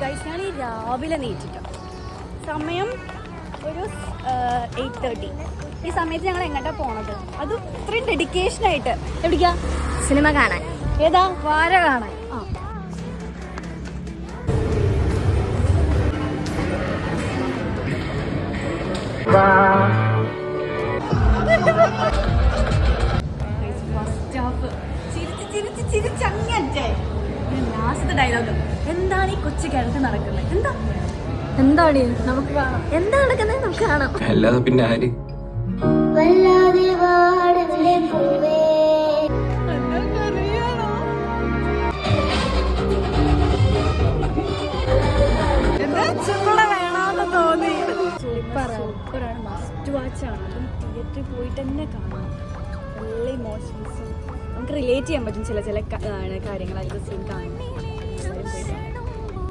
Guys ഞാൻ ഈ രാവിലെ നീറ്റിട്ടാണ്. സമയം ഒരു 8:30. ഈ സമയത്ത് ഞങ്ങൾ എങ്ങോട്ടാണ് പോണത്? അത് ഇത്രയും ഡെഡിക്കേഷനായിട്ട്. എവിടേക്കാ? സിനിമ കാണാൻ. ഏതാ? വാര കാണാൻ. ആ ഫസ്റ്റ് ഹാഫ് ചിരിച്ചങ്ങറ്റേ. ലാസ്റ്റത്തെ ഡയലോഗ്, എന്താണ് ഈ കൊച്ചു കേരളത്തിൽ നടക്കുന്നത്? എന്താണ് നമുക്ക് കാണാം. എന്താ നടക്കുന്നത്? നമുക്ക് കാണാം. അല്ലാതെ പിന്നെ ആര്? വേണമെന്ന് തോന്നി. സൂപ്പറാണ്, മസ്റ്റ് വാച്ചാണ്. അതും തിയേറ്ററിൽ പോയിട്ട് തന്നെ കാണാം. എല്ലാ ഇമോഷൻസും നമുക്ക് റിലേറ്റ് ചെയ്യാൻ പറ്റും. ചില കാര്യങ്ങൾ അതിൽ സീൻ കാണും.